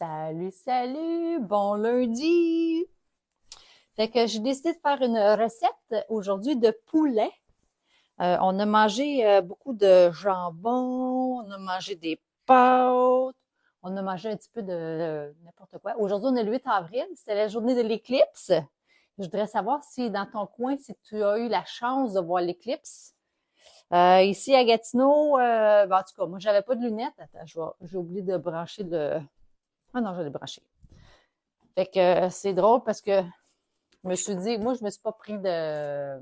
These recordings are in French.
Salut, salut, bon lundi! Fait que j'ai décidé de faire une recette aujourd'hui de poulet. On a mangé beaucoup de jambon, on a mangé des pâtes, on a mangé un petit peu de n'importe quoi. Aujourd'hui, on est le 8 avril, c'est la journée de l'éclipse. Je voudrais savoir si dans ton coin, si tu as eu la chance de voir l'éclipse. Ici à Gatineau, en tout cas, moi, j'avais pas de lunettes. Attends, j'ai oublié de brancher le... Ah non, je l'ai branché. Fait que c'est drôle parce que je me suis dit, moi, je me suis pas pris de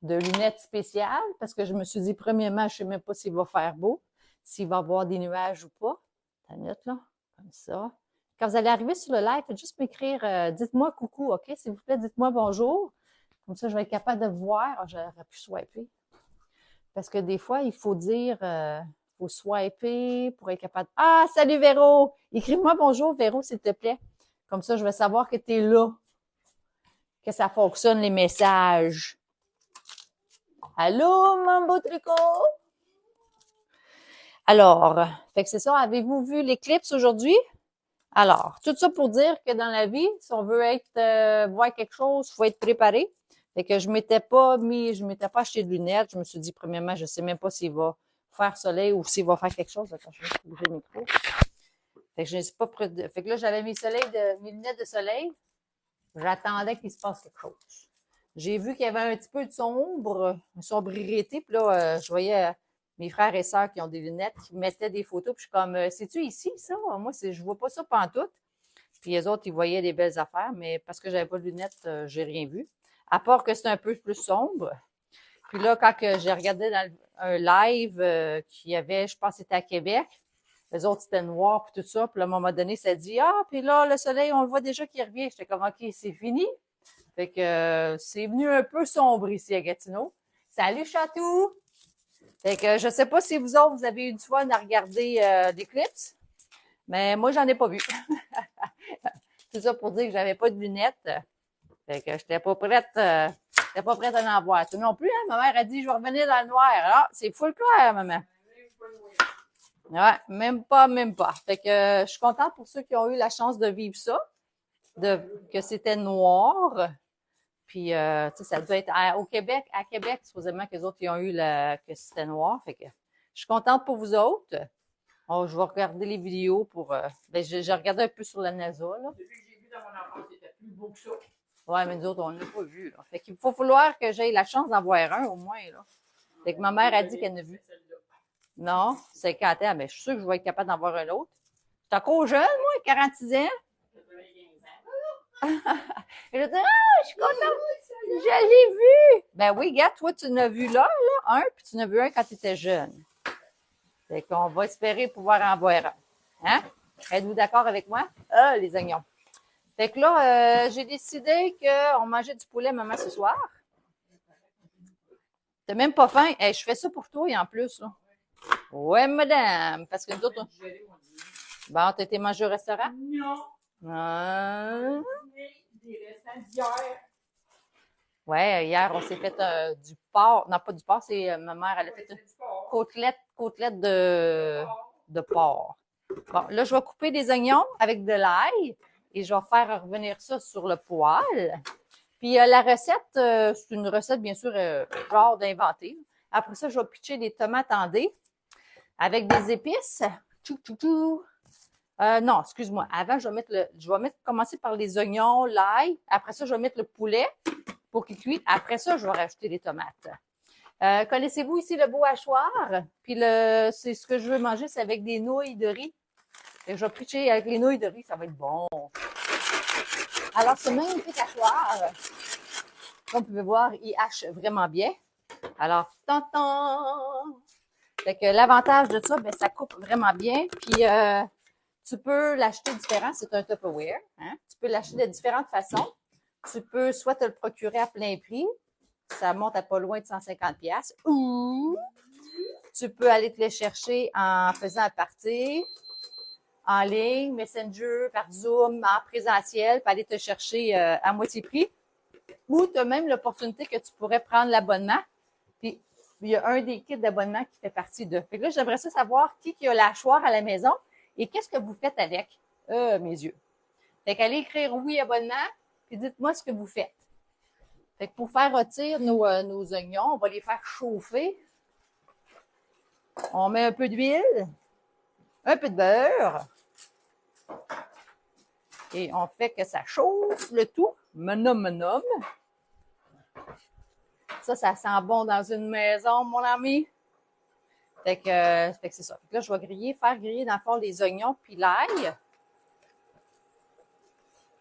lunettes spéciales parce que je me suis dit, premièrement, je sais même pas s'il va faire beau, s'il va y avoir des nuages ou pas. T'as minute, là, comme ça. Quand vous allez arriver sur le live, faites juste m'écrire, dites-moi coucou, OK? S'il vous plaît, dites-moi bonjour. Comme ça, je vais être capable de vous voir. Ah, j'aurais pu swiper. Parce que des fois, il faut dire, faut swiper pour être capable. Ah, salut Véro! Écris-moi bonjour, Véro, s'il te plaît. Comme ça, je vais savoir que tu es là, que ça fonctionne, les messages. Allô, mon beau tricot? Alors, fait que c'est ça. Avez-vous vu l'éclipse aujourd'hui? Alors, tout ça pour dire que dans la vie, si on veut être voir quelque chose, il faut être préparé. Fait que je m'étais pas acheté de lunettes. Je me suis dit, premièrement, je sais même pas s'il va faire soleil ou s'il va faire quelque chose. Attends, je vais bouger le micro. Fait que je ne suis pas prête de... Fait que là, j'avais mes lunettes de soleil. J'attendais qu'il se passe quelque chose. J'ai vu qu'il y avait un petit peu de une sobriété. Puis là, je voyais mes frères et sœurs qui ont des lunettes, qui mettaient des photos. Puis je suis comme, c'est-tu ici, ça? Moi, je vois pas ça pantoute. Puis les autres, ils voyaient des belles affaires, mais parce que j'avais pas de lunettes, j'ai rien vu. À part que c'est un peu plus sombre. Puis là, quand j'ai regardé dans un live qu'il y avait, je pense que c'était à Québec, les autres, c'était noir, puis tout ça. Puis à un moment donné, ça dit, ah, puis là, le soleil, on le voit déjà qui revient. J'étais comme, OK, c'est fini. Fait que c'est venu un peu sombre ici à Gatineau. Salut, Chatou! Fait que je sais pas si vous autres, vous avez eu du fun à regarder l'éclipse, mais moi, j'en ai pas vu. Tout ça pour dire que j'avais pas de lunettes. Fait que j'étais pas prête à en voir. Toi non plus, hein? Ma mère a dit, je vais revenir dans le noir. Ah, c'est full clair, maman. Ouais, même pas, même pas. Fait que je suis contente pour ceux qui ont eu la chance de vivre ça, que c'était noir. Puis, tu sais, ça doit être au Québec, à Québec, supposément que les autres, ils ont eu que c'était noir. Fait que je suis contente pour vous autres. Oh, je vais regarder les vidéos pour, j'ai regardé un peu sur la NASA, là. Celui que j'ai vu dans mon enfance, c'était plus beau que ça. Ouais, mais nous autres, on l'a pas vu, là. Fait qu'il faut falloir que j'aie la chance d'en voir un, au moins, là. Fait que ma mère a dit qu'elle n'a vu. Non, 50 ans, mais je suis sûre que je vais être capable d'en voir un autre. Je suis encore jeune, moi, 46 ans. Et je dis, ah, je suis contente. Je l'ai vu. Ben oui, gars, toi, tu l'as vu là, un, puis tu l'as vu un quand tu étais jeune. Fait qu'on va espérer pouvoir en voir un. Hein? Êtes-vous d'accord avec moi? Ah, les oignons. Fait que là, j'ai décidé qu'on mangeait du poulet, maman, ce soir. T'as même pas faim? Hey, je fais ça pour toi et en plus, là. Ouais, madame. Parce que nous autres, bon, t'as été manger au restaurant? Non. Des restants d'hier. Ouais, hier, on s'est fait du porc. Non, pas du porc, c'est ma mère, elle a fait une côtelette de porc. Bon, là, je vais couper des oignons avec de l'ail et je vais faire revenir ça sur le poêle. Puis la recette, c'est une recette, bien sûr, genre d'inventer. Après ça, je vais pitcher des tomates en dés avec des épices. Tchou, tchou, tchou. Non, excuse-moi. Avant, commencer par les oignons, l'ail. Après ça, je vais mettre le poulet pour qu'il cuise. Après ça, je vais rajouter les tomates. Connaissez-vous ici le beau hachoir? Puis c'est ce que je veux manger, c'est avec des nouilles de riz. Et je vais pitcher avec les nouilles de riz, ça va être bon. Alors, ce magnifique hachoir, comme vous pouvez voir, il hache vraiment bien. Alors, tantan! Fait que l'avantage de ça, ben, ça coupe vraiment bien. Puis, tu peux l'acheter différent. C'est un Tupperware. Hein? Tu peux l'acheter de différentes façons. Tu peux soit te le procurer à plein prix. Ça monte à pas loin de 150$. Ou tu peux aller te le chercher en faisant un party, en ligne, Messenger, par Zoom, en présentiel, puis aller te chercher à moitié prix. Ou tu as même l'opportunité que tu pourrais prendre l'abonnement. Puis, il y a un des kits d'abonnement qui fait partie de. Fait que là, j'aimerais ça savoir qui a la hachoir à la maison et qu'est-ce que vous faites avec. Mes yeux. Fait qu'allez écrire oui, abonnement, puis dites-moi ce que vous faites. Fait que pour faire rôtir nos oignons, on va les faire chauffer. On met un peu d'huile, un peu de beurre, et on fait que ça chauffe le tout. Menom. Ça sent bon dans une maison, mon ami. Fait que c'est ça. Fait que là, je vais faire griller dans le fond les oignons puis l'ail.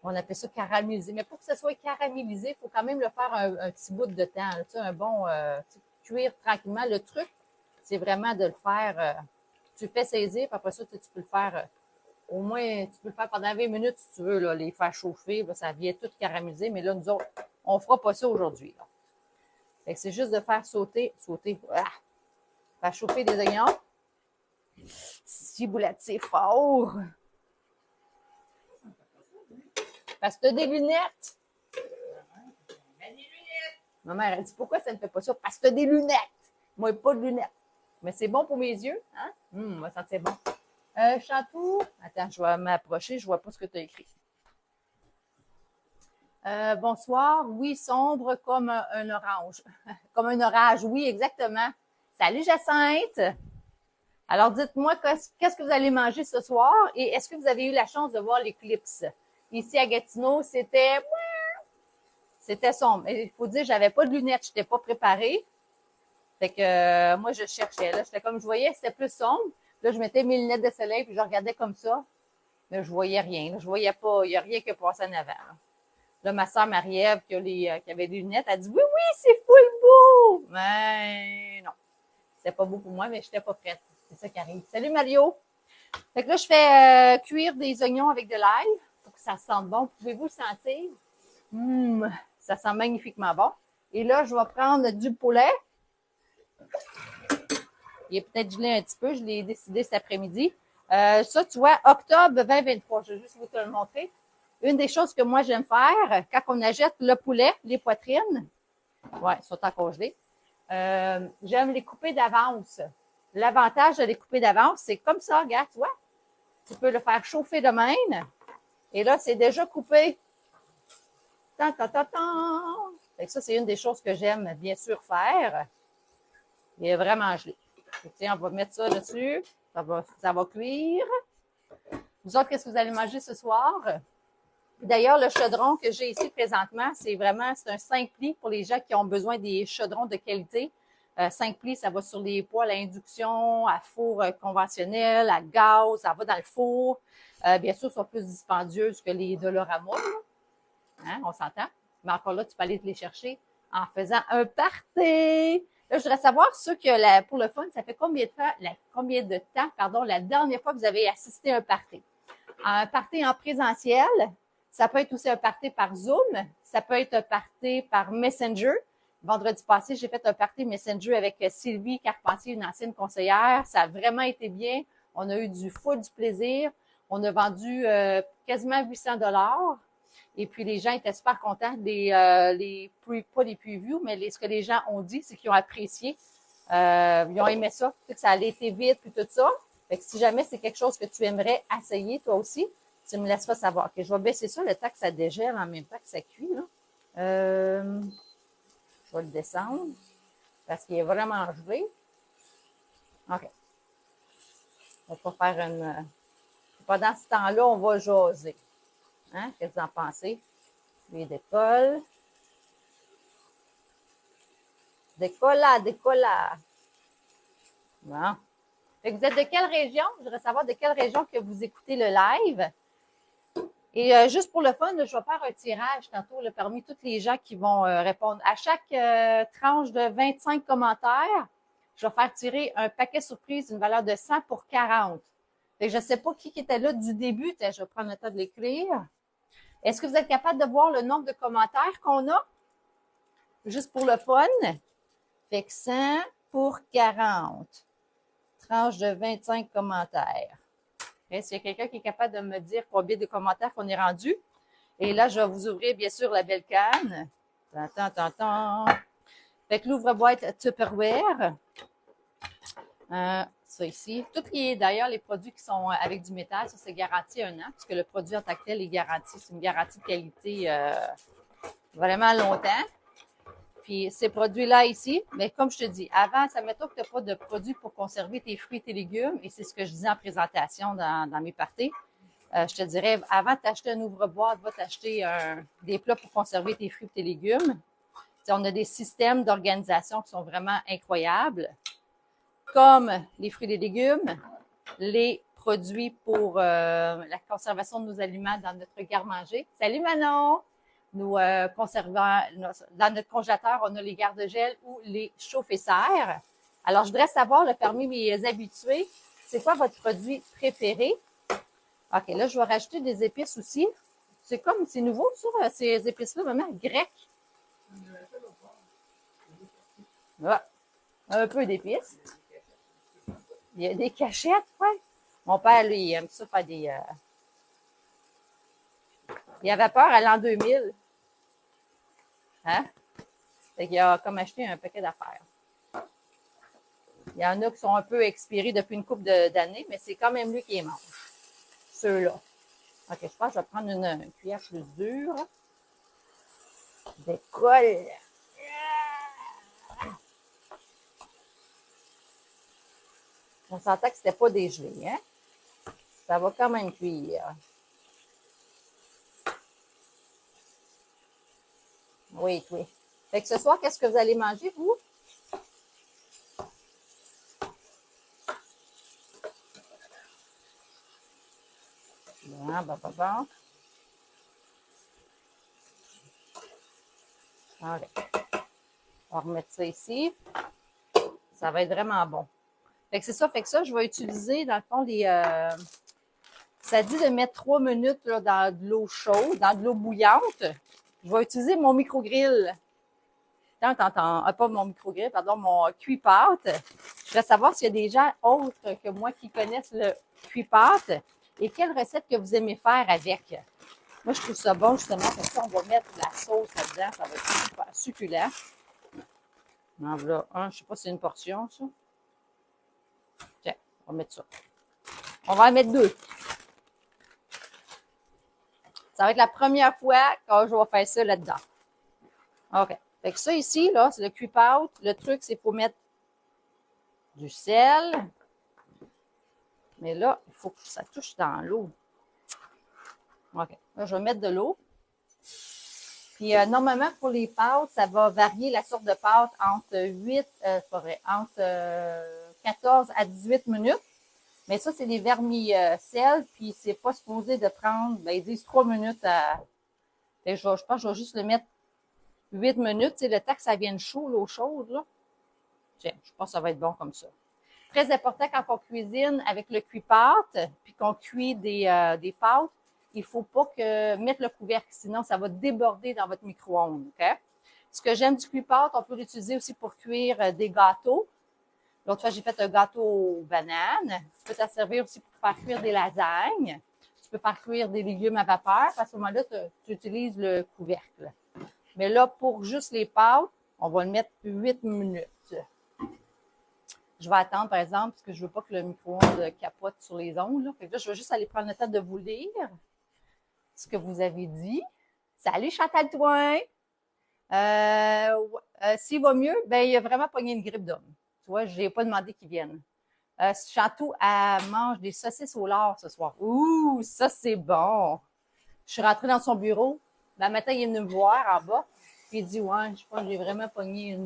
On appelle ça caraméliser. Mais pour que ça soit caramélisé, il faut quand même le faire un petit bout de temps. Tu sais, un bon cuire tranquillement. Le truc, c'est vraiment de le faire. Tu le fais saisir, puis après ça, tu peux le faire au moins, tu peux le faire pendant 20 minutes si tu veux, là, les faire chauffer. Là, ça vient tout caraméliser. Mais là, nous autres, on fera pas ça aujourd'hui. Fait que c'est juste de faire sauter, faire chauffer des oignons. Si vous c'est fort. Parce que tu as des lunettes. Ma mère, elle dit, pourquoi ça ne fait pas ça? Parce que tu as des lunettes. Moi, pas de lunettes. Mais c'est bon pour mes yeux. Hein? Moi, ça c'est bon. Chantou. Attends, je vais m'approcher. Je vois pas ce que tu as écrit. Bonsoir. Oui, sombre comme un orange. Comme un orage. Oui, exactement. Salut, Jacinthe. Alors, dites-moi, qu'est-ce que vous allez manger ce soir et est-ce que vous avez eu la chance de voir l'éclipse? Ici, à Gatineau, c'était sombre. Il faut dire, j'avais pas de lunettes, je n'étais pas préparée. Fait que moi, je cherchais. Là, j'étais comme je voyais, c'était plus sombre. Là, je mettais mes lunettes de soleil puis je regardais comme ça. Mais je voyais rien. Là, je voyais pas, il n'y a rien qui passait en avant. Là, ma soeur Marie-Ève, qui avait des lunettes, elle dit oui, c'est full beau! Mais non. C'était pas beau pour moi, mais je n'étais pas prête. C'est ça qui arrive. Salut Mario! Fait que là, je fais cuire des oignons avec de l'ail pour que ça sente bon. Pouvez-vous le sentir? Ça sent magnifiquement bon. Et là, je vais prendre du poulet. Il est peut-être gelé un petit peu. Je l'ai décidé cet après-midi. Ça, tu vois, octobre 2023. Je vais juste vous te le montrer. Une des choses que moi, j'aime faire, quand on achète le poulet, les poitrines, ouais, ils sont encore gelés, j'aime les couper d'avance. L'avantage de les couper d'avance, c'est comme ça, regarde, tu vois. Tu peux le faire chauffer de même. Et là, c'est déjà coupé. Fait que ça, c'est une des choses que j'aime bien sûr faire. Il est vraiment gelé. Tiens, on va mettre ça dessus. Ça va cuire. Vous autres, qu'est-ce que vous allez manger ce soir? D'ailleurs, le chaudron que j'ai ici présentement, c'est un 5 plis pour les gens qui ont besoin des chaudrons de qualité. 5 plis, ça va sur les poêles à induction, à four conventionnel, à gaz, ça va dans le four. Bien sûr, sont plus dispendieuses que les Dolorama. Hein, on s'entend? Mais encore là, tu peux aller te les chercher en faisant un party. Là, je voudrais savoir ceux que pour le fun, ça fait combien de temps, la dernière fois que vous avez assisté à un party? Un party en présentiel, ça peut être aussi un party par Zoom, ça peut être un party par Messenger. Vendredi passé, j'ai fait un party Messenger avec Sylvie Carpentier, une ancienne conseillère. Ça a vraiment été bien. On a eu du plaisir. On a vendu quasiment 800 $. Et puis, les gens étaient super contents. Pas les previews, mais ce que les gens ont dit, c'est qu'ils ont apprécié. Ils ont aimé ça. Que ça allait été vite, puis tout ça. Fait que si jamais c'est quelque chose que tu aimerais essayer, toi aussi, tu me laisseras savoir. Okay, je vais baisser ça, le temps que ça dégèle en même temps que ça cuit. Là. Je vais le descendre parce qu'il est vraiment gelé. OK. On va pas faire une... Pendant ce temps-là, on va jaser. Hein? Qu'est-ce que vous en pensez? Les décolle. Décolla. Bon. Fait que vous êtes de quelle région? Je voudrais savoir de quelle région que vous écoutez le live. Et juste pour le fun, je vais faire un tirage tantôt là, parmi tous les gens qui vont répondre. À chaque tranche de 25 commentaires, je vais faire tirer un paquet surprise d'une valeur de 100 pour 40. Fait que je ne sais pas qui était là du début. Je vais prendre le temps de l'écrire. Est-ce que vous êtes capable de voir le nombre de commentaires qu'on a? Juste pour le fun. Fait que 100 pour 40. Tranche de 25 commentaires. S'il y a quelqu'un qui est capable de me dire combien de commentaires qu'on est rendu. Et là, je vais vous ouvrir, bien sûr, la belle canne. Fait que l'ouvre-boîte Tupperware. ça ici. Tout qui est d'ailleurs les produits qui sont avec du métal, ça c'est garanti 1 an, parce que le produit en tant que tel est garanti. C'est une garantie de qualité vraiment longtemps. Puis ces produits-là ici, mais comme je te dis, avant, ça mettons que tu n'as pas de produits pour conserver tes fruits et tes légumes, et c'est ce que je disais en présentation dans mes parties. Je te dirais, avant de t'acheter un ouvre-boîte, va t'acheter des plats pour conserver tes fruits et tes légumes. T'sais, on a des systèmes d'organisation qui sont vraiment incroyables, comme les fruits et les légumes, les produits pour la conservation de nos aliments dans notre garde-manger. Salut Manon! Nous conservons, dans notre congélateur, on a les garde-gel ou les chauffe-serres. Alors, je voudrais savoir, là, parmi mes habitués, c'est quoi votre produit préféré? OK, là, je vais rajouter des épices aussi. C'est comme, c'est nouveau, ça, ces épices-là, vraiment, grec. Ah, un peu d'épices. Il y a des cachettes, ouais. Mon père, lui, il aime ça faire des... Il avait peur à l'an 2000. Hein? Fait qu'il a comme acheté un paquet d'affaires. Il y en a qui sont un peu expirés depuis une couple d'années, mais c'est quand même lui qui les mange. Ceux-là. OK, je pense que je vais prendre une cuillère plus dure. Décolle. On sentait que c'était pas dégelé, hein? Ça va quand même cuire. Oui, oui. Fait que ce soir, qu'est-ce que vous allez manger, vous? Bon, bon. OK. On va remettre ça ici. Ça va être vraiment bon. Fait que c'est ça. Fait que ça, je vais utiliser, dans le fond, ça dit de mettre 3 minutes là, dans de l'eau chaude, dans de l'eau bouillante. Je vais utiliser mon micro-grill. Pas mon micro-grill, pardon, mon cuit-pâte. Je voudrais savoir s'il y a des gens autres que moi qui connaissent le cuit-pâte et quelle recette que vous aimez faire avec. Moi, je trouve ça bon, justement, parce qu'on va mettre de la sauce là-dedans. Ça va être super succulent. En voilà un, je sais pas si c'est une portion, ça. Tiens, on va mettre ça. On va en mettre 2. Ça va être la première fois que je vais faire ça là-dedans. OK. Fait que ça ici, là, c'est le cuit-pâte. Le truc, c'est pour mettre du sel. Mais là, il faut que ça touche dans l'eau. OK. Là, je vais mettre de l'eau. Puis, normalement, pour les pâtes, ça va varier la sorte de pâte entre 14 à 18 minutes. Mais ça, c'est des vermicelles, puis c'est pas supposé de prendre, ils disent 3 minutes à... Je pense que je vais juste le mettre 8 minutes, tu sais, le temps que ça vienne chaud, l'eau chaude, là. Tiens, je pense que ça va être bon comme ça. Très important quand on cuisine avec le cuit-pâte, puis qu'on cuit des pâtes, il faut pas mettre le couvercle, sinon ça va déborder dans votre micro-ondes, OK? Ce que j'aime du cuit-pâte, on peut l'utiliser aussi pour cuire des gâteaux. L'autre fois, j'ai fait un gâteau aux bananes. Tu peux t'en servir aussi pour faire cuire des lasagnes. Tu peux faire cuire des légumes à vapeur. À ce moment-là, tu utilises le couvercle. Mais là, pour juste les pâtes, on va le mettre 8 minutes. Je vais attendre, par exemple, parce que je veux pas que le micro-ondes capote sur les ongles. Là. Fait que là, je vais juste aller prendre le temps de vous lire ce que vous avez dit. Salut Chantal Toin! S'il va mieux, il a vraiment pogné une grippe d'homme. Tu vois, je n'ai pas demandé qu'il vienne. Chantou, elle mange des saucisses au lard ce soir. Ouh, ça c'est bon! Je suis rentrée dans son bureau. Le matin, il est venu me voir en bas. Puis il dit, ouais, je pense que j'ai vraiment pogné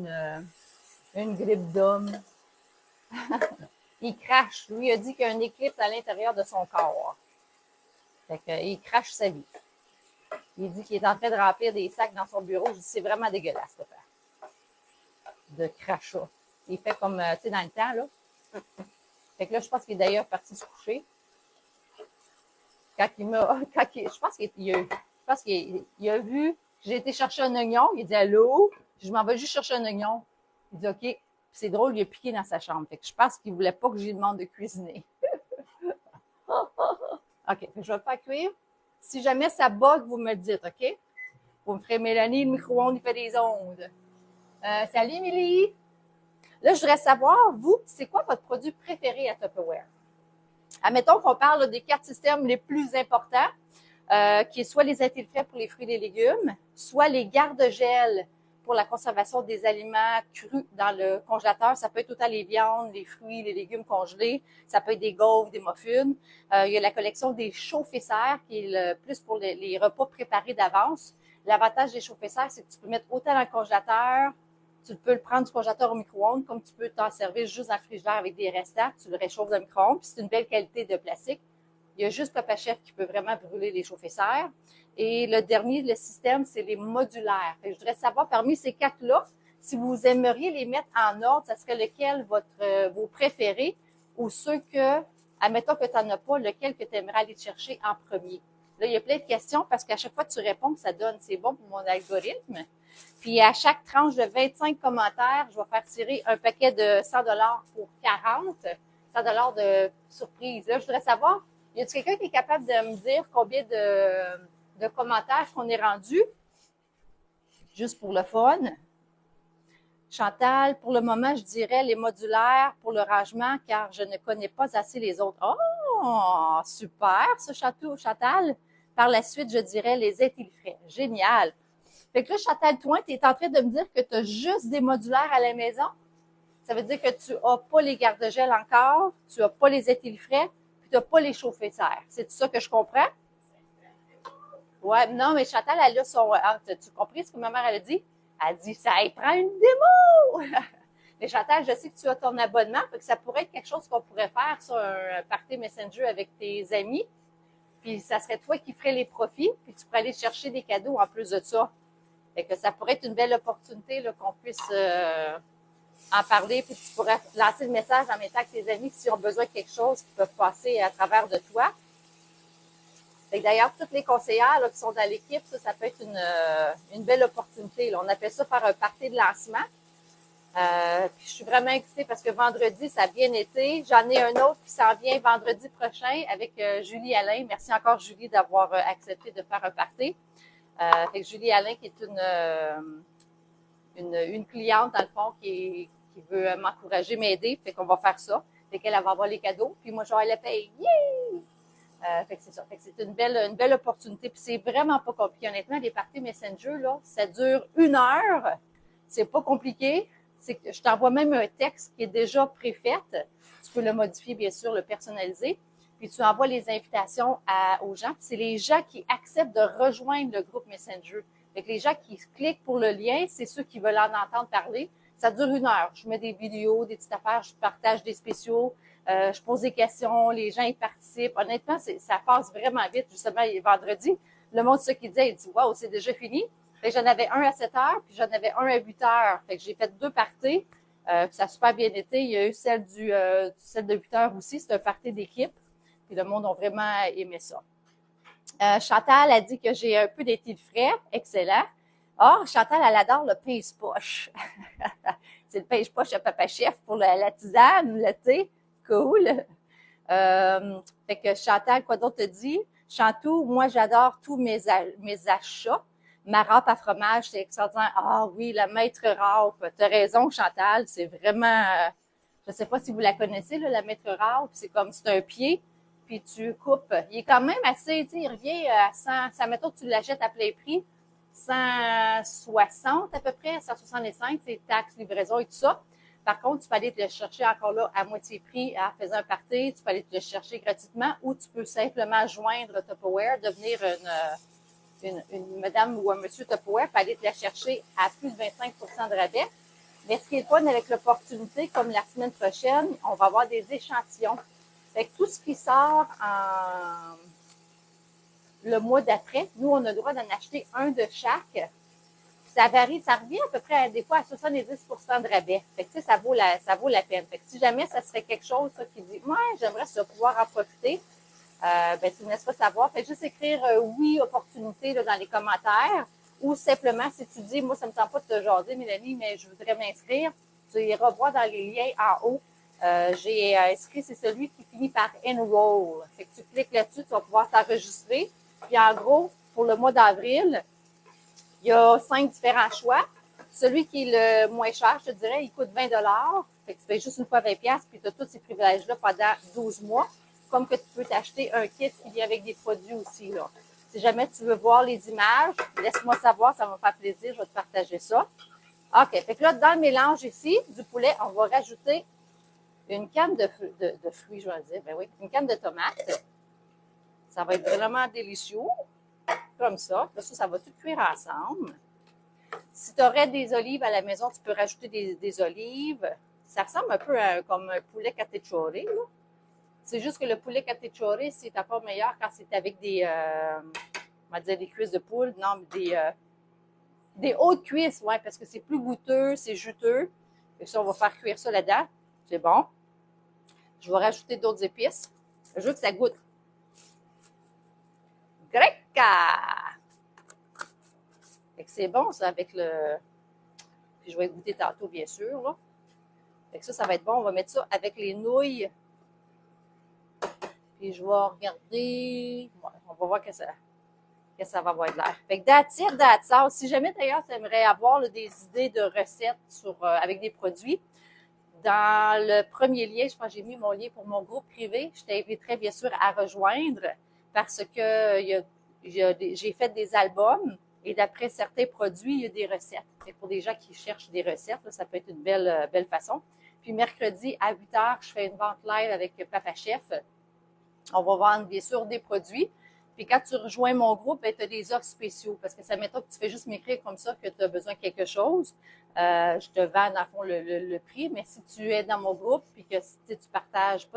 une grippe d'homme. Il crache. Lui, il a dit qu'il y a un éclipse à l'intérieur de son corps. Fait qu'il crache sa vie. Il dit qu'il est en train de remplir des sacs dans son bureau. Je dis, c'est vraiment dégueulasse de faire. De crachat. Il fait comme, tu sais, dans le temps, là. Fait que là, je pense qu'il est d'ailleurs parti se coucher. Je pense qu'il a vu que j'ai été chercher un oignon. Il dit, allô? Je m'en vais juste chercher un oignon. Il dit, OK. Puis c'est drôle, il a piqué dans sa chambre. Fait que je pense qu'il voulait pas que je lui demande de cuisiner. OK. Je vais le faire cuire. Si jamais ça bug, vous me le dites, OK? Vous me ferez Mélanie, le micro-ondes, il fait des ondes. Salut, Émilie! Là, je voudrais savoir, vous, c'est quoi votre produit préféré à Tupperware? Admettons qu'on parle là, des 4 systèmes les plus importants, qui est soit les intelligents pour les fruits et les légumes, soit les garde-gel pour la conservation des aliments crus dans le congélateur. Ça peut être autant les viandes, les fruits, les légumes congelés. Ça peut être des gaufres, des muffins. Il y a la collection des chauffe-serres qui est le plus pour les repas préparés d'avance. L'avantage des chauffe-serres, c'est que tu peux mettre autant dans le congélateur, tu peux le prendre du congélateur au micro-ondes, comme tu peux t'en servir juste dans le frigidaire avec des restants, tu le réchauffes dans le micro-ondes, puis c'est une belle qualité de plastique. Il y a juste Papa Chef qui peut vraiment brûler les chauffe-serres. Et le dernier, le système, c'est les modulaires. Fait que je voudrais savoir, parmi ces 4-là, si vous aimeriez les mettre en ordre, ça serait lequel vos préférés ou ceux que, admettons que tu n'en as pas, lequel que tu aimerais aller te chercher en premier. Là, il y a plein de questions parce qu'à chaque fois que tu réponds, ça donne, c'est bon pour mon algorithme. Puis à chaque tranche de 25 commentaires, je vais faire tirer un paquet de 100 $ pour 40, 100 $ de surprise. Là, je voudrais savoir, y a-t-il quelqu'un qui est capable de me dire combien de commentaires qu'on est rendu? Juste pour le fun. Chantal, pour le moment, je dirais les modulaires pour le rangement, car je ne connais pas assez les autres. Oh, super, ce Chantal. Par la suite, je dirais les étilfrais. Génial. Fait que là, Chantal, toi, tu es en train de me dire que tu as juste des modulaires à la maison? Ça veut dire que tu n'as pas les garde-gel encore, tu n'as pas les étilfrais, puis tu n'as pas les chauffe-serres. C'est ça que je comprends? Ouais, non, mais Chantal, elle a son... Ah, tu compris ce que ma mère, elle a dit? Elle dit, ça prend une démo! Mais Chantal, je sais que tu as ton abonnement, fait que ça pourrait être quelque chose qu'on pourrait faire sur un party Messenger avec tes amis. Puis ça serait toi qui ferais les profits, puis tu pourrais aller chercher des cadeaux en plus de ça. Fait que ça pourrait être une belle opportunité là, qu'on puisse en parler, puis tu pourrais lancer le message en même temps que tes amis s'ils ont besoin de quelque chose qui peuvent passer à travers de toi. D'ailleurs, toutes les conseillères là, qui sont dans l'équipe, ça peut être une belle opportunité. Là. On appelle ça faire un party de lancement. Puis je suis vraiment excitée parce que vendredi, ça a bien été. J'en ai un autre qui s'en vient vendredi prochain avec Julie Alain. Merci encore, Julie, d'avoir accepté de faire un party. Fait que Julie Alain, qui est une cliente, dans le fond, qui veut m'encourager, m'aider. Fait qu'on va faire ça. Fait qu'elle va avoir les cadeaux. Puis moi, je vais la payer. Yeah! Fait que c'est ça. Fait que c'est une belle opportunité. Puis c'est vraiment pas compliqué. Honnêtement, les parties Messenger, là, ça dure 1 heure. C'est pas compliqué. C'est que je t'envoie même un texte qui est déjà préfait. Tu peux le modifier, bien sûr, le personnaliser. Puis tu envoies les invitations aux gens. Puis c'est les gens qui acceptent de rejoindre le groupe Messenger. Fait que les gens qui cliquent pour le lien, c'est ceux qui veulent en entendre parler. Ça dure 1 heure. Je mets des vidéos, des petites affaires, je partage des spéciaux. Je pose des questions, les gens y participent. Honnêtement, ça passe vraiment vite. Justement, vendredi, le monde, ce qu'il disait, il dit « Wow, c'est déjà fini ». J'en avais un à 7 heures, puis j'en avais un à 8 heures. Fait que j'ai fait 2 parties. Ça a super bien été. Il y a eu celle de 8 heures aussi. C'est un party d'équipe. Puis le monde a vraiment aimé ça. Chantal a dit que j'ai un peu d'étil frais. Excellent. Ah, Chantal, elle adore le pince-poche. C'est le pince-poche à Papa Chef pour la tisane ou le thé. Cool. Fait que Chantal, quoi d'autre te dit? Chantou, moi, j'adore tous mes achats. Ma râpe à fromage, c'est extraordinaire. Ah oui, la maître râpe. T'as raison, Chantal. C'est vraiment... je sais pas si vous la connaissez, là, la maître râpe. C'est comme, c'est un pied, puis tu coupes. Il est quand même assez, tu sais, il revient à 100... Ça, mettons que tu l'achètes à plein prix. 160 à peu près, 165, c'est taxes, livraison et tout ça. Par contre, tu peux aller te le chercher encore là à moitié prix en faisant un party. Tu peux aller te le chercher gratuitement ou tu peux simplement joindre Tupperware, devenir une madame ou un monsieur Tupperware, puis aller te la chercher à plus de 25 % de rabais. Mais ce qui est fun avec l'opportunité, comme la semaine prochaine, on va avoir des échantillons. Fait que tout ce qui sort le mois d'après, nous, on a le droit d'en acheter un de chaque. Ça varie, ça revient à peu près des fois à 70 % de rabais. Fait que, tu sais, ça vaut la peine. Fait que si jamais ça serait quelque chose ça, qui dit, moi, j'aimerais ça pouvoir en profiter, ben, tu me laisseras savoir. Fait juste écrire oui, opportunité là, dans les commentaires ou simplement si tu dis, moi, ça me tente pas de te jaser, Mélanie, mais je voudrais m'inscrire, tu iras voir dans les liens en haut. J'ai inscrit, c'est celui qui finit par Enroll. Fait que tu cliques là-dessus, tu vas pouvoir t'enregistrer. Puis en gros, pour le mois d'avril, il y a 5 différents choix. Celui qui est le moins cher, je te dirais, il coûte 20 $. Fait que tu payes juste une fois 20 $, puis tu as tous ces privilèges-là pendant 12 mois. Comme que tu peux t'acheter un kit qui vient avec des produits aussi, là. Si jamais tu veux voir les images, laisse-moi savoir, ça va me faire plaisir, je vais te partager ça. OK, fait que là, dans le mélange ici du poulet, on va rajouter une canne de fruits, je vais dire. Ben oui, une canne de tomates. Ça va être vraiment délicieux. Comme ça. Là, ça va tout cuire ensemble. Si tu aurais des olives à la maison, tu peux rajouter des olives. Ça ressemble un peu comme un poulet catichore, là. C'est juste que le poulet catichore, c'est encore meilleur quand c'est avec on va dire des cuisses de poule. Non, mais des hautes cuisses, ouais, parce que c'est plus goûteux, c'est juteux. Et ça, on va faire cuire ça là-dedans. C'est bon. Je vais rajouter d'autres épices. Je veux que ça goûte. Greca! Fait que c'est bon, ça, avec le... Puis je vais goûter tantôt, bien sûr, là. Fait que ça va être bon. On va mettre ça avec les nouilles. Puis je vais regarder... Ouais, on va voir que ça va avoir de l'air. Fait que that's it, that's all. Si jamais, d'ailleurs, tu aimerais avoir là, des idées de recettes avec des produits, dans le premier lien, je pense que j'ai mis mon lien pour mon groupe privé. Je t'inviterai bien sûr à rejoindre parce que j'ai fait des albums et d'après certains produits, il y a des recettes. Et pour des gens qui cherchent des recettes, là, ça peut être une belle façon. Puis mercredi à 8 h, je fais une vente live avec Papa Chef. On va vendre bien sûr des produits. Puis quand tu rejoins mon groupe, tu as des offres spéciaux. Parce que ça m'étonne que tu fais juste m'écrire comme ça que tu as besoin de quelque chose. Je te vends dans le fond le prix. Mais si tu es dans mon groupe puis que tu partages,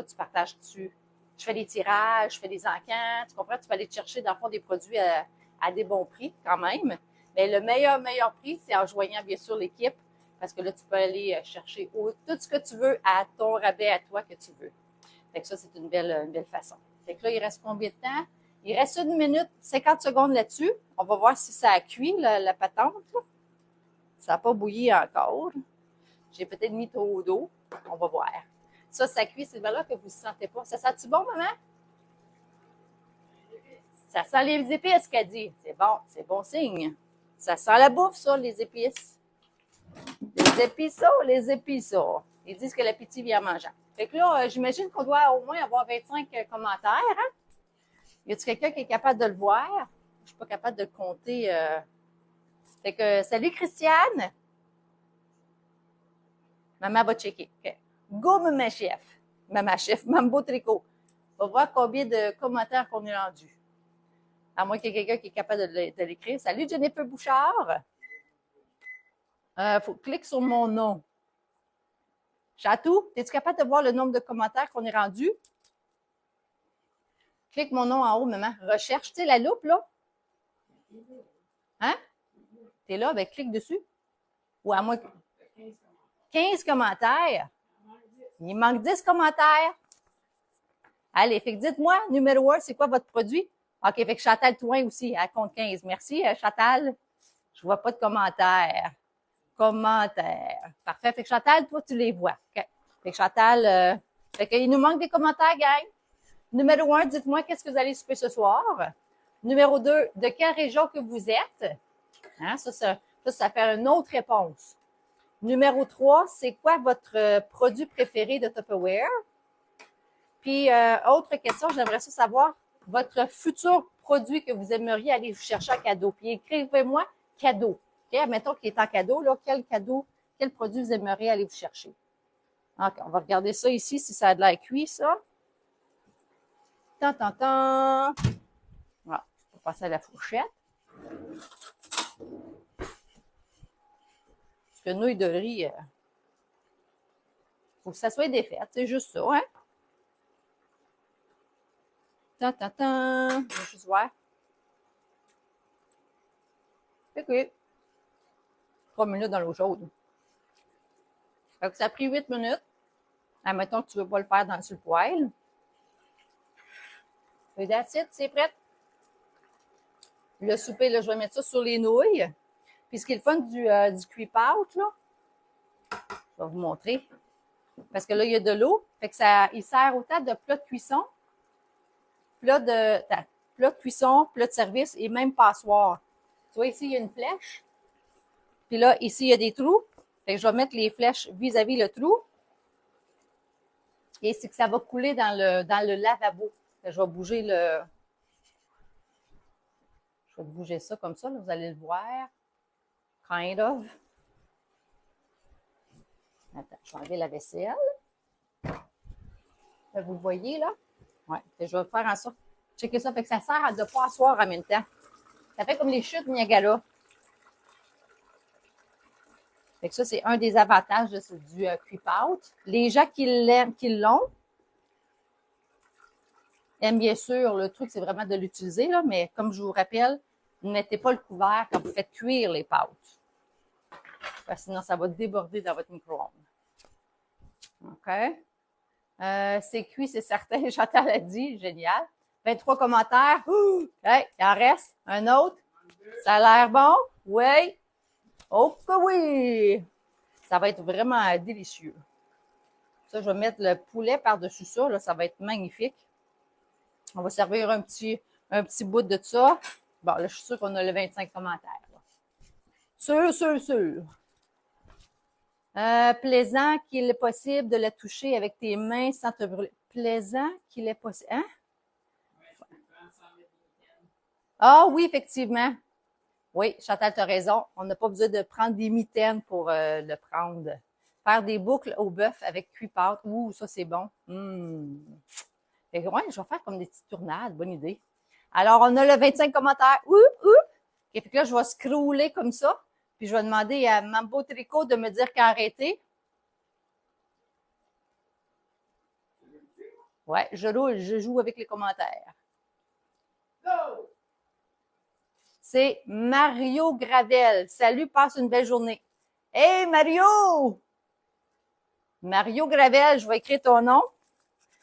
je fais des tirages, je fais des encans, tu comprends? Tu vas aller te chercher dans le fond des produits à des bons prix quand même. Mais le meilleur prix, c'est en joignant bien sûr l'équipe. Parce que là, tu peux aller chercher tout ce que tu veux à ton rabais à toi que tu veux. Fait que ça, c'est une belle façon. Fait que là, il reste combien de temps? Il reste 1 minute, 50 secondes là-dessus. On va voir si ça a cuit, la patente. Là. Ça n'a pas bouilli encore. J'ai peut-être mis trop d'eau. On va voir. Ça cuit, c'est là que vous ne sentez pas. Ça sent-tu bon, maman? Ça sent les épices, qu'elle dit. C'est bon signe. Ça sent la bouffe, ça, les épices. Les épices. Ils disent que l'appétit vient en mangeant. Fait que là, j'imagine qu'on doit au moins avoir 25 commentaires. Hein? Y a-t-il quelqu'un qui est capable de le voir? Je suis pas capable de le compter. Fait que, salut Christiane! Maman va checker. Okay. Go, maman chef! Maman chef, Mambo Tricot. On va voir combien de commentaires qu'on est rendu. À moins qu'il y ait quelqu'un qui est capable de l'écrire. Salut Jennifer Bouchard! Faut cliquer sur mon nom. Chatou, es-tu capable de voir le nombre de commentaires qu'on est rendu? Clique mon nom en haut, maman. Recherche, tu sais, la loupe, là? Hein? T'es là, ben clique dessus. Ou à moins que... 15 commentaires. Il manque 10 commentaires. Allez, fait que dites-moi, numéro 1, c'est quoi votre produit? OK, fait que Chantal Touin aussi, elle compte 15. Merci, Chantal. Je vois pas de commentaires. Parfait. Fait que Chantal, toi, tu les vois. OK. Fait que Chantal, fait qu'il nous manque des commentaires, gang. Numéro 1, dites-moi qu'est-ce que vous allez souper ce soir. Numéro 2, de quelle région que vous êtes? Hein, ça fait une autre réponse. Numéro 3, c'est quoi votre produit préféré de Tupperware? Puis, autre question, j'aimerais ça savoir votre futur produit que vous aimeriez aller vous chercher en cadeau. Puis, écrivez-moi cadeau. OK? Admettons qu'il est en cadeau, là. Quel produit vous aimeriez aller vous chercher? OK, on va regarder ça ici, si ça a de l'air cuit, ça. Voilà, on va passer à la fourchette. Parce que nouilles de riz, faut que ça soit défait. C'est juste ça, hein? Je vais juste voir. OK. 3 minutes dans l'eau chaude. Fait que ça a pris 8 minutes. Admettons que tu ne veux pas le faire sur le poêle. Et that's it, c'est prêt. Le souper, là, je vais mettre ça sur les nouilles. Puis ce qui est le fun du cuit-pâte, là, je vais vous montrer. Parce que là, il y a de l'eau. Fait que il sert autant de plat de cuisson, plat de cuisson, plat de service et même passoire. Tu vois, ici, il y a une flèche. Puis là, ici, il y a des trous. Fait que je vais mettre les flèches vis-à-vis le trou. Et c'est que ça va couler dans le lavabo. Fait que je vais bouger le... Je vais bouger ça comme ça, là, vous allez le voir. Kind of. Attends, je vais enlever la vaisselle. Là, vous le voyez, là? Ouais. Je vais faire en sorte. Checker ça. Fait que ça sert à ne pas asseoir en même temps. Ça fait comme les chutes Niagara. Fait que ça, c'est un des avantages du Creep-Out. Les gens qui l'ont, aiment bien sûr, le truc, c'est vraiment de l'utiliser, là, mais comme je vous rappelle, ne mettez pas le couvert quand vous faites cuire les pâtes. Parce que sinon, ça va déborder dans votre micro-ondes. OK? C'est cuit, c'est certain. Chantal a dit, génial. 23 commentaires. Hey, il en reste. Un autre. Ça a l'air bon? Oui. Oh que oui! Ça va être vraiment délicieux. Ça, je vais mettre le poulet par-dessus ça. Là, ça va être magnifique. On va servir un petit bout de ça. Bon, là, je suis sûre qu'on a le 25 commentaires. Là. Sûr. Plaisant qu'il est possible de la toucher avec tes mains sans te brûler. Plaisant qu'il est possible. Hein? Ah oui, effectivement. Oui, Chantal, tu as raison. On n'a pas besoin de prendre des mitaines pour le prendre. Faire des boucles au bœuf avec cuit-pâte. Ouh, ça, c'est bon. Fait que, ouais, je vais faire comme des petites tournades. Bonne idée. Alors, on a le 25 commentaires. Et puis là, je vais scroller comme ça. Puis, je vais demander à Mambo Tricot de me dire qu'à arrêter. Ouais, je joue avec les commentaires. Go! C'est Mario Gravel. Salut, passe une belle journée. Hey, Mario! Mario Gravel, je vais écrire ton nom.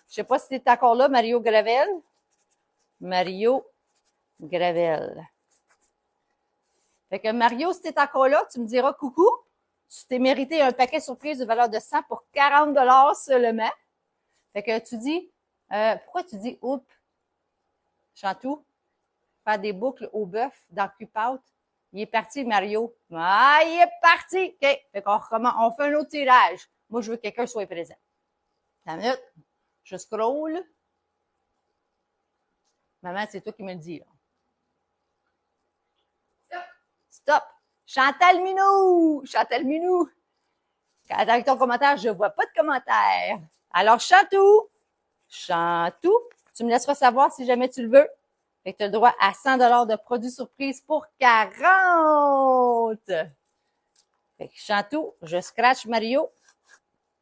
Je sais pas si tu es encore là, Mario Gravel. Mario Gravel. Fait que Mario, si tu es encore là, tu me diras coucou. Tu t'es mérité un paquet surprise de valeur de 100 pour 40 $ seulement. Fait que tu dis, pourquoi tu dis oups, Chantou? Faire des boucles au bœuf dans Creep-Out. Il est parti, Mario. Ah, il est parti! OK. Fait qu'on recommence. On fait un autre tirage. Moi, je veux que quelqu'un soit présent. 1 minute. Je scroll. Maman, c'est toi qui me le dis, là. Stop! Chantal Minou! Chantal Minou! Avec ton commentaire, je vois pas de commentaire. Alors, Chantou! Chantou! Tu me laisseras savoir si jamais tu le veux. Fait que tu as le droit à 100 $ de produits surprises pour 40! Fait que Chantou, je scratch Mario.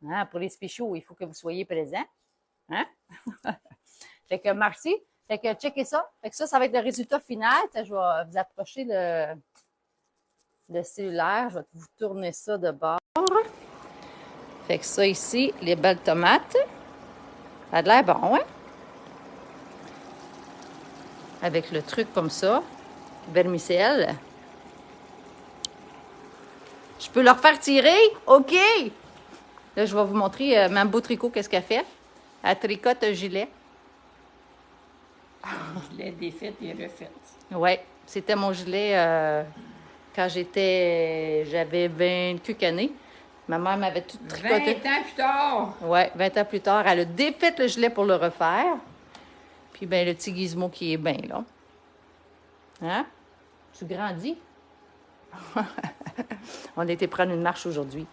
Hein, pour les spéciaux, il faut que vous soyez présents. Hein? Fait que merci. Fait que checkez ça. Fait que ça va être le résultat final. Je vais vous approcher le cellulaire. Je vais vous tourner ça de bord. Fait que ça ici, les belles tomates. Ça a de l'air bon, hein? Avec le truc comme ça. Vermicelle. Je peux leur faire tirer? OK! Là, je vais vous montrer Mambo Tricot, qu'est-ce qu'elle fait. Elle tricote un gilet. Gilet défait et refait. Oui, c'était mon gilet quand j'avais 20 quelques années. Ma mère m'avait tout tricoté. 20 ans plus tard! Oui, 20 ans plus tard. Elle a défait le gilet pour le refaire. Puis, ben le petit Gizmo qui est bien, là. Hein? Tu grandis? On a été prendre une marche aujourd'hui.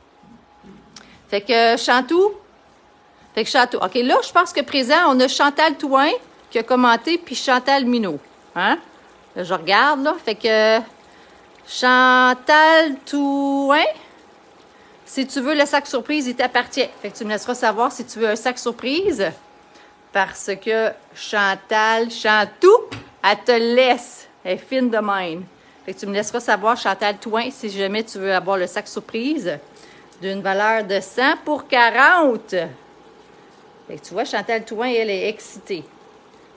Fait que Chantou. OK, là, je pense que présent, on a Chantal Touin qui a commenté, puis Chantal Minot. Hein? Là, je regarde, là. Fait que Chantal Touin, si tu veux le sac surprise, il t'appartient. Fait que tu me laisseras savoir si tu veux un sac surprise. Parce que Chantou, elle te laisse. Elle est fine de même. Fait que tu me laisseras savoir, Chantal Touin, si jamais tu veux avoir le sac surprise d'une valeur de 100 pour 40. Fait que tu vois, Chantal Touin, elle est excitée.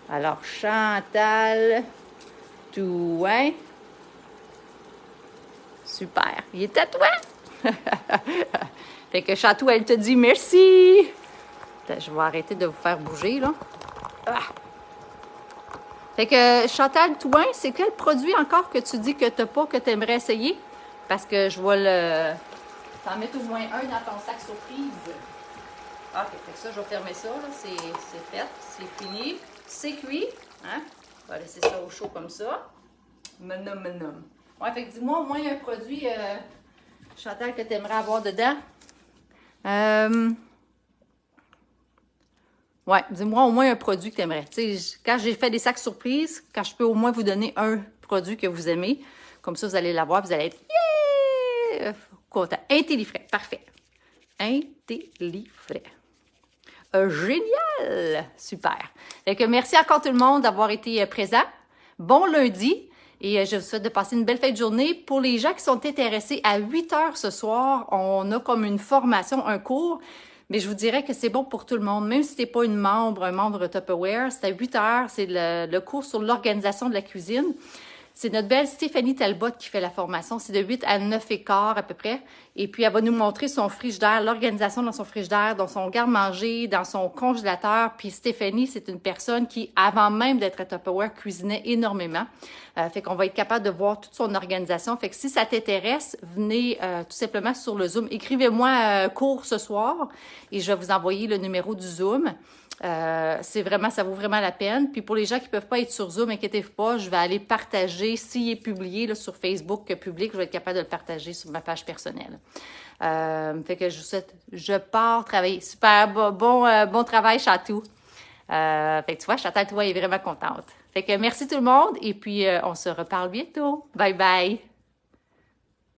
Alors, Chantal Touin. Super. Il est à toi. Fait que Chantou, elle te dit merci. Je vais arrêter de vous faire bouger, là. Ah. Fait que Chantal Touin, c'est quel produit encore que tu dis que tu n'as pas, que tu aimerais essayer? parce que je vais t'en mettre au moins un dans ton sac surprise. OK, fait que ça, je vais fermer ça, là. C'est fait, c'est fini. C'est cuit, hein? On va laisser ça au chaud comme ça. Menum. Ouais, fait que dis-moi au moins un produit, Chantal, que tu aimerais avoir dedans. Ouais, dis-moi au moins un produit que tu aimerais. Tu sais, quand j'ai fait des sacs surprises, quand je peux au moins vous donner un produit que vous aimez, comme ça, vous allez l'avoir, vous allez être content. Intellifrais, parfait. Intellifrais. Génial! Super. Fait que merci encore tout le monde d'avoir été présent. Bon lundi. Et je vous souhaite de passer une belle fin de journée. Pour les gens qui sont intéressés, à 8 heures ce soir, on a comme une formation, un cours. Mais je vous dirais que c'est bon pour tout le monde. Même si tu n'es pas un membre Tupperware, c'est à 8 heures. C'est le cours sur l'organisation de la cuisine. C'est notre belle Stéphanie Talbot qui fait la formation. C'est de 8 à 9 et quart à peu près. Et puis, elle va nous montrer son frigidaire, l'organisation dans son frigidaire, dans son garde-manger, dans son congélateur. Puis Stéphanie, c'est une personne qui, avant même d'être à Tupperware, cuisinait énormément. Fait qu'on va être capable de voir toute son organisation. Fait que si ça t'intéresse, venez tout simplement sur le Zoom. Écrivez-moi cours ce soir et je vais vous envoyer le numéro du Zoom. C'est vraiment, ça vaut vraiment la peine. Puis pour les gens qui peuvent pas être sur Zoom, inquiétez-vous pas, je vais aller partager, s'il est publié là, sur Facebook public, je vais être capable de le partager sur ma page personnelle. Fait que je vous souhaite, je pars travailler. Super, bon travail, Chatou. Fait que tu vois, Chantal, toi, est vraiment contente. Fait que merci tout le monde et puis on se reparle bientôt. Bye bye!